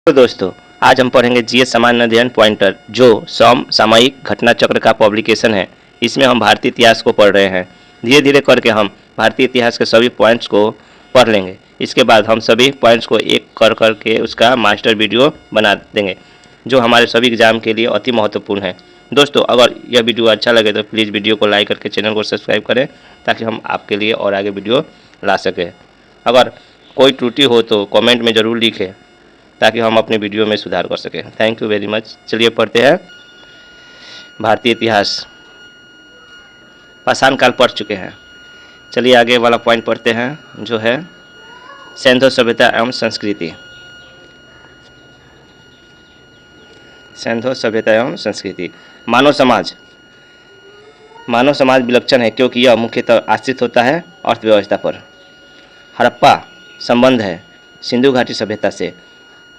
तो दोस्तों, आज हम पढ़ेंगे जीएस सामान्य अध्ययन पॉइंटर, जो सामयिक घटना चक्र का पब्लिकेशन है। इसमें हम भारतीय इतिहास को पढ़ रहे हैं। धीरे धीरे करके हम भारतीय इतिहास के सभी पॉइंट्स को पढ़ लेंगे। इसके बाद हम सभी पॉइंट्स को एक कर करके उसका मास्टर वीडियो बना देंगे, जो हमारे सभी एग्जाम के लिए अति महत्वपूर्ण है। दोस्तों, अगर यह वीडियो अच्छा लगे तो प्लीज़ वीडियो को लाइक करके चैनल को सब्सक्राइब करें, ताकि हम आपके लिए और आगे वीडियो ला सकें। अगर कोई त्रुटि हो तो कमेंट में ज़रूर लिखें, ताकि हम अपने वीडियो में सुधार कर सकें। Thank you very much. चलिए पढ़ते हैं भारतीय इतिहास। पाषाण काल पढ़ चुके हैं। चलिए आगे वाला पॉइंट पढ़ते हैं, जो है सिंधु सभ्यता एवं संस्कृति। सिंधु सभ्यता एवं संस्कृति। मानव समाज विलक्षण है, क्योंकि यह मुख्यतः आश्रित होता है अर्थव्यवस्था पर। हड़प्पा संबंध है सिंधु घाटी सभ्यता से।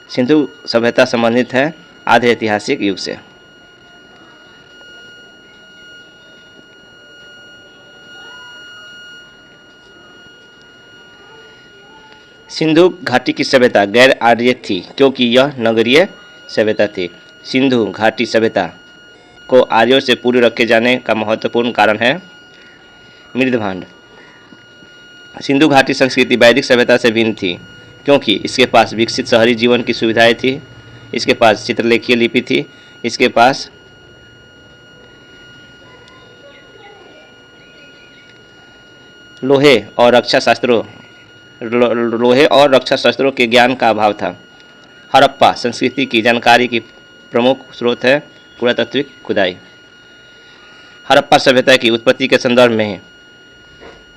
सिंधु सभ्यता संबंधित है आधे ऐतिहासिक युग से। सिंधु घाटी की सभ्यता गैर आर्य थी, क्योंकि यह नगरीय सभ्यता थी। सिंधु घाटी सभ्यता को आर्यों से पूर्व रखे जाने का महत्वपूर्ण कारण है मृदभांड। सिंधु घाटी संस्कृति वैदिक सभ्यता से भिन्न थी, क्योंकि इसके पास विकसित शहरी जीवन की सुविधाएं थी। इसके पास चित्रलेखीय लिपि थी। इसके पास लोहे और रक्षा शस्त्रों के ज्ञान का अभाव था। हड़प्पा संस्कृति की जानकारी की प्रमुख स्रोत है पुरातात्विक खुदाई। हड़प्पा सभ्यता की उत्पत्ति के संदर्भ में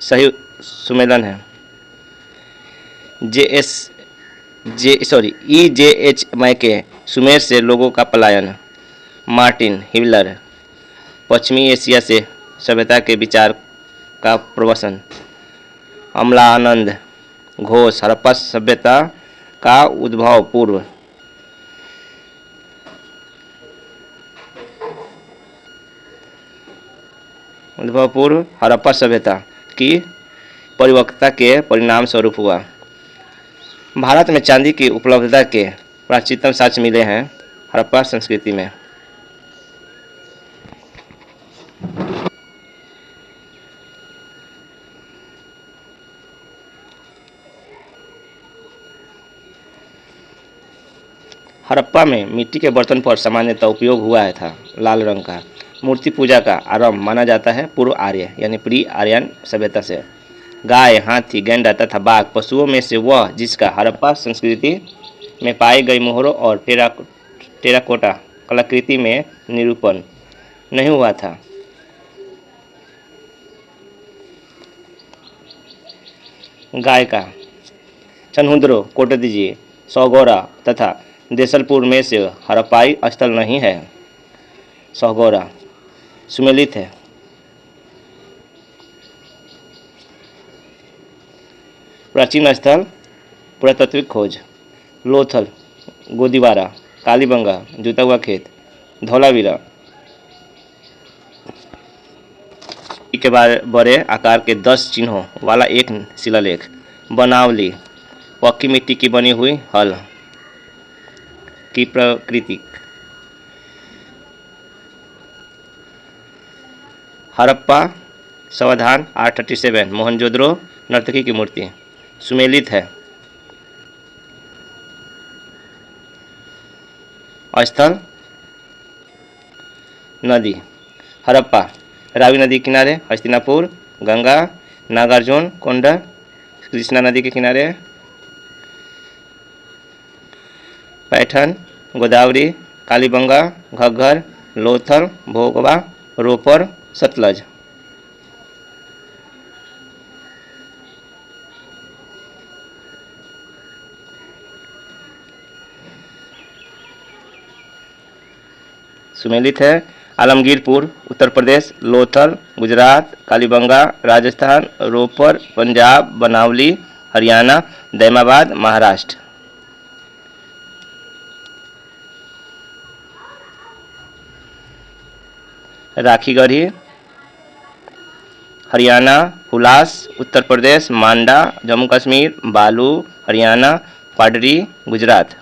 सही सुमेलन है EJH मैके, सुमेर से लोगों का पलायन। मार्टिन हिवलर, पश्चिमी एशिया से सभ्यता के विचार का प्रवसन। अमलानंद घोष, हड़प्पा सभ्यता का उद्भव पूर्व हड़प्पा सभ्यता की परिपक्वता के परिणाम स्वरूप हुआ। भारत में चांदी की उपलब्धता के प्राचीनतम साक्ष्य मिले हैं हड़प्पा संस्कृति में। हड़प्पा में मिट्टी के बर्तन पर सामान्यतः उपयोग हुआ था लाल रंग का। मूर्ति पूजा का आरंभ माना जाता है पूर्व आर्य यानी प्री आर्यन सभ्यता से। गाय, हाथी, गैंडा तथा बाघ पशुओं में से वह जिसका हड़प्पा संस्कृति में पाई गई मोहरों और टेराकोटा कलाकृति में निरूपण नहीं हुआ था। गाय का चनहुद्रो, कोटदीजी, सौगौरा तथा देसलपुर में से हड़प्पाई स्थल नहीं है। सौगौरा सुमेलित है। प्राचीन स्थल पुरातात्विक खोज। लोथल, गोदीवारा, कालीबंगा, जूता हुआ खेत, धौलावीरा के बड़े आकार के 10 चिन्हों वाला एक शिलालेख। बनावली, पक्की मिट्टी की बनी हुई हल की प्रकृति। हड़प्पा समाधान 837, मोहनजोदड़ो नर्तकी की मूर्ति सुमेलित है। स्थल नदी। हड़प्पा रावी नदी के किनारे, हस्तिनापुर, गंगा, नागार्जुन कोंड, कृष्णा नदी के किनारे, पैठन, गोदावरी, कालीबंगा, घग्गर, लोथल, भोगवा, रोपर, सतलज। सुमेलित है। आलमगीरपुर उत्तर प्रदेश, लोथल गुजरात, कालीबंगा राजस्थान, रोपर पंजाब, बनावली हरियाणा, दैमाबाद महाराष्ट्र। राखीगढ़ी हरियाणा, हुलास उत्तर प्रदेश, मांडा जम्मू कश्मीर, बालू हरियाणा, पाडरी गुजरात।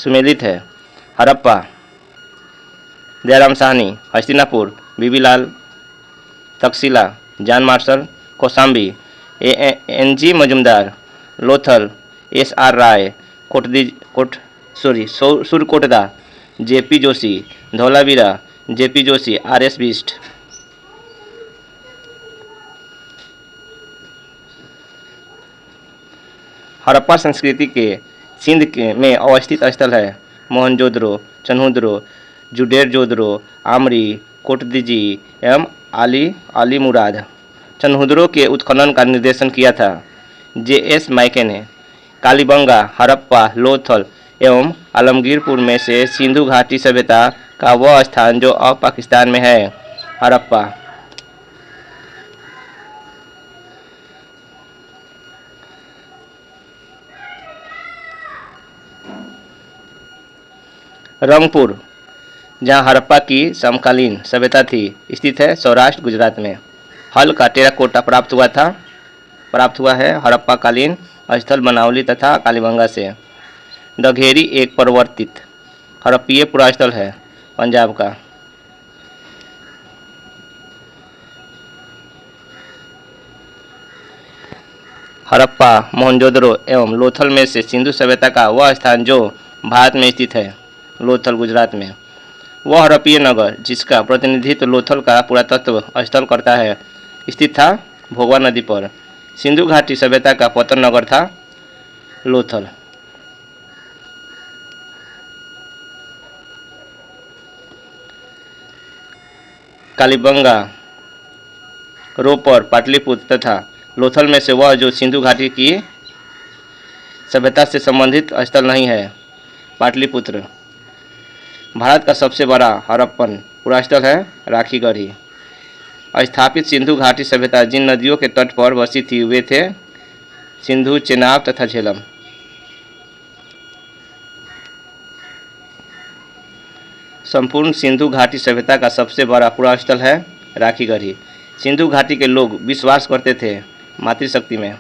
सुमेलित है। Harappa, Dayaram Sahni, Hastinapur, बीबीलाल, Takshashila, John Marshall, Kaushambi, N G Majumdar, Lothal, SR. राय, Surkotada, J P. Joshi, Dholavira, J P. Joshi, RS. Bisht. Harappa संस्कृति के सिंध में अवस्थित स्थल है मोहनजोदड़ो, चन्हुदरो, जुडेरजोदड़ो, आमरी, कोटदीजी एवं अली मुराद। चन्हुदरो के उत्खनन का निर्देशन किया था जे.एस. माइके ने। कालीबंगा, हड़प्पा, लोथल एवं आलमगीरपुर में से सिंधु घाटी सभ्यता का वह स्थान जो अब पाकिस्तान में है। हड़प्पा, रंगपुर, जहां हड़प्पा की समकालीन सभ्यता थी, स्थित है सौराष्ट्र गुजरात में। हल का टेराकोटा प्राप्त हुआ है हड़प्पा कालीन स्थल बनावली तथा कालीबंगा से। दघेरी एक परिवर्तित हड़प्पीय पुरास्थल है पंजाब का। हड़प्पा, मोहनजोदड़ो एवं लोथल में से सिंधु सभ्यता का वह स्थान जो भारत में स्थित है, लोथल गुजरात में। वह हड़प्पीय नगर जिसका प्रतिनिधित्व लोथल का पुरातत्व स्थल करता है, स्थित था भोगवा नदी पर। सिंधु घाटी सभ्यता का पतन नगर था लोथल। कालीबंगा, रोपर, पाटलिपुत्र तथा लोथल में से वह जो सिंधु घाटी की सभ्यता से संबंधित स्थल नहीं है, पाटलिपुत्र। भारत का सबसे बड़ा हड़प्पन पुरास्थल है राखीगढ़ी। स्थापित सिंधु घाटी सभ्यता जिन नदियों के तट पर बसी थी वे थे सिंधु, चेनाब तथा झेलम। संपूर्ण सिंधु घाटी सभ्यता का सबसे बड़ा पुरास्थल है राखीगढ़ी। सिंधु घाटी के लोग विश्वास करते थे मातृशक्ति में।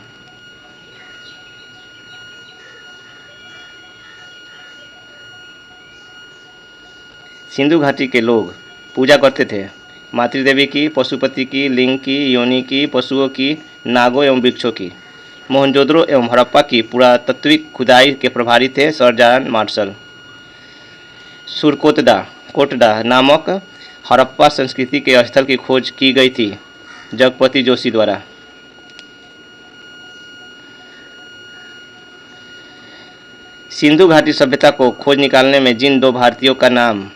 सिंधु घाटी के लोग पूजा करते थे मातृदेवी की, पशुपति की, लिंग की, योनि की, पशुओं की, नागों एवं वृक्षों की। मोहनजोदड़ो एवं हड़प्पा की पुरातात्विक खुदाई के प्रभारी थे सर जॉन मार्शल। सुरकोटदा नामक हड़प्पा संस्कृति के स्थल की खोज की गई थी जगपति जोशी द्वारा। सिंधु घाटी सभ्यता को खोज निकालने में जिन दो भारतीयों का नाम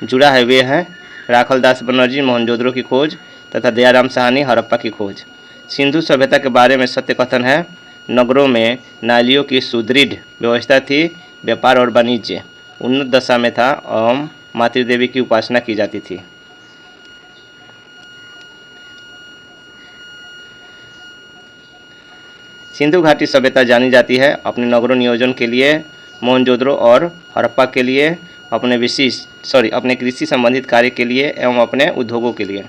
जुड़ा है वे हैं राखलदास बनर्जी, मोहनजोदड़ो की खोज तथा दयाराम साहनी, हड़प्पा की खोज। सिंधु सभ्यता के बारे में सत्य कथन है नगरों में नालियों की सुदृढ़ व्यवस्था थी, व्यापार और वाणिज्य उन्नत दशा में था एवं मातृदेवी की उपासना की जाती थी। सिंधु घाटी सभ्यता जानी जाती है अपने नगरों नियोजन के लिए, मोहनजोदड़ो और हड़प्पा के लिए अपने कृषि संबंधित कार्य के लिए एवं अपने उद्योगों के लिए।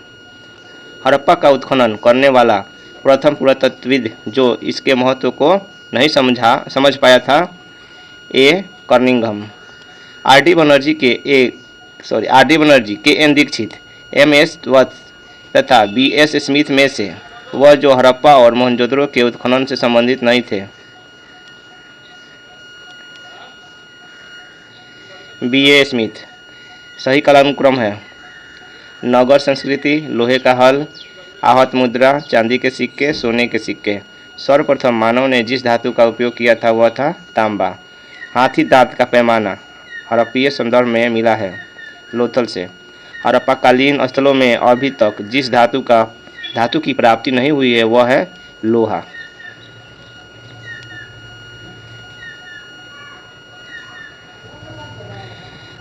हड़प्पा का उत्खनन करने वाला प्रथम पुरातत्वविद जो इसके महत्व को नहीं समझ पाया था ए कर्निंघम। R D. Banerjee, K N. Dikshit, M S. Vats तथा बी.एस. स्मिथ में से वह जो हड़प्पा और मोहनजोदड़ो के उत्खनन से संबंधित नहीं थे। बी.ए. स्मिथ। सही कालानुक्रम है नगर संस्कृति, लोहे का हल, आहत मुद्रा, चांदी के सिक्के, सोने के सिक्के। सर्वप्रथम मानव ने जिस धातु का उपयोग किया था वह था तांबा। हाथी दांत का पैमाना हड़प्पीय संदर्भ में मिला है लोथल से। हड़प्पाकालीन स्थलों में अभी तक जिस धातु की प्राप्ति नहीं हुई है वह है लोहा।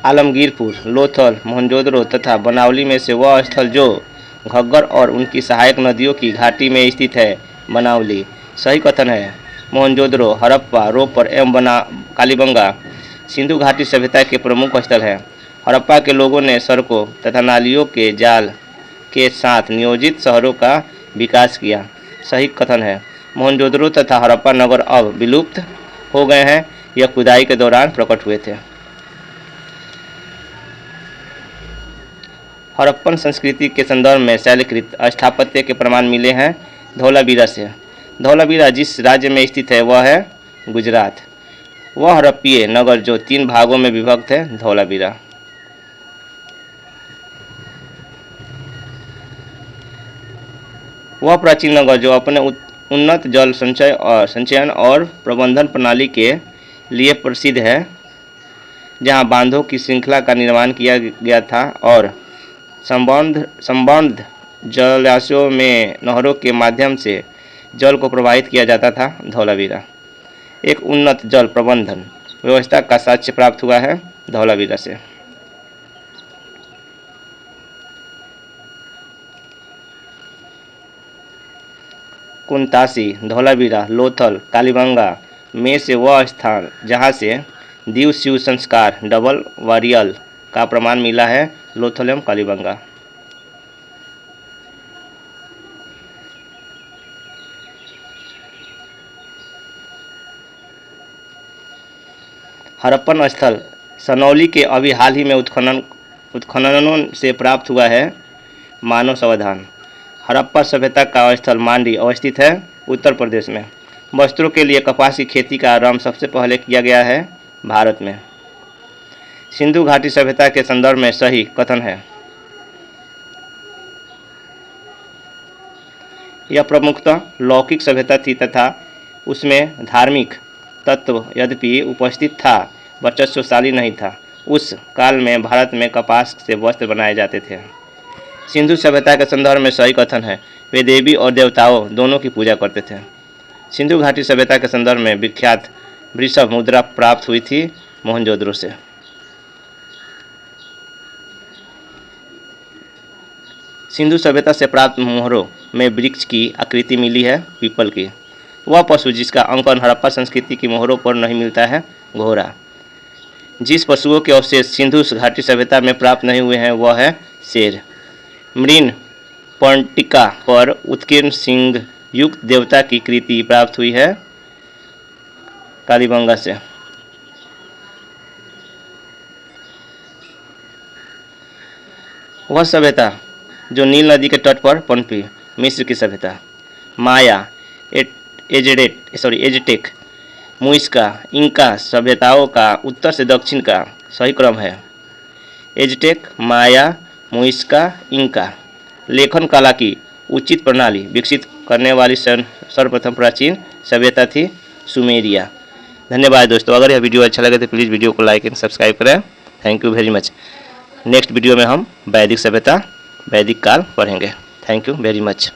आलमगीरपुर, लोथल, मोहनजोदड़ो तथा बनावली में से वह स्थल जो घग्गर और उनकी सहायक नदियों की घाटी में स्थित है, बनावली। सही कथन है मोहनजोदड़ो, हड़प्पा, रोपर एवं कालीबंगा सिंधु घाटी सभ्यता के प्रमुख स्थल है। हड़प्पा के लोगों ने सड़कों तथा नालियों के जाल के साथ नियोजित शहरों का विकास किया। सही कथन है मोहनजोदड़ो तथा हड़प्पा नगर अब विलुप्त हो गए हैं, यह खुदाई के दौरान प्रकट हुए थे। हड़प्पन संस्कृति के संदर्भ में शैलकृत स्थापत्य के प्रमाण मिले हैं धौलावीरा से। धौलावीरा जिस राज्य में स्थित है वह है गुजरात। वह हड़प्पीय नगर जो 3 भागों में विभक्त है धौलावीरा। वह प्राचीन नगर जो अपने उन्नत जल संचयन और प्रबंधन प्रणाली के लिए प्रसिद्ध है, जहां बांधों की श्रृंखला का निर्माण किया गया था और संबद्ध जलाशयों में नहरों के माध्यम से जल को प्रवाहित किया जाता था। धौलावीरा एक उन्नत जल प्रबंधन व्यवस्था का साक्ष्य प्राप्त हुआ है धौलावीरा से। कुंतासी, धौलावीरा, लोथल, कालीबंगा में से वह स्थान जहाँ से दीव शिव संस्कार डबल वारियल का प्रमाण मिला है लोथल एवं कालीबंगा। हड़प्पन स्थल सनौली के अभी हाल ही में उत्खननों से प्राप्त हुआ है मानव समाधान। हड़प्पा सभ्यता का स्थल मांडी अवस्थित है उत्तर प्रदेश में। वस्त्रों के लिए कपास की खेती का आरंभ सबसे पहले किया गया है भारत में। सिंधु घाटी सभ्यता के संदर्भ में सही कथन है। यह प्रमुखतः लौकिक सभ्यता थी तथा उसमें धार्मिक तत्व यद्यपि उपस्थित था, वर्चस्वशाली नहीं था। उस काल में भारत में कपास से वस्त्र बनाए जाते थे। सिंधु सभ्यता के संदर्भ में सही कथन है। वे देवी और देवताओं दोनों की पूजा करते थे। सिंधु घाटी सभ्यता के संदर्भ में विख्यात वृषभ मुद्रा प्राप्त हुई थी मोहनजोदड़ो से। सिंधु सभ्यता से प्राप्त मोहरों में वृक्ष की आकृति मिली है पीपल की। वह पशु जिसका अंकन हड़प्पा संस्कृति की मोहरों पर नहीं मिलता है घोड़ा। जिस पशुओं के अवशेष सिंधु घाटी सभ्यता में प्राप्त नहीं हुए हैं वह है शेर। मृण पर्णिका पर उत्कीर्ण सिंह युक्त देवता की कृति प्राप्त हुई है कालीबंगा से। वह सभ्यता जो नील नदी के तट पर पनपी मिस्र की सभ्यता। माया, एजटेक, मुइस्का, इंका सभ्यताओं का उत्तर से दक्षिण का सही क्रम है। एजटेक, माया, मुइस्का, इंका। लेखन कला की उचित प्रणाली विकसित करने वाली सर्वप्रथम प्राचीन सभ्यता थी सुमेरिया। धन्यवाद दोस्तों। अगर यह वीडियो अच्छा लगे तो प्लीज़ वीडियो को लाइक एंड सब्सक्राइब करें। Thank you very much. Next video में हम वैदिक सभ्यता, वैदिक काल पढ़ेंगे। Thank you very much.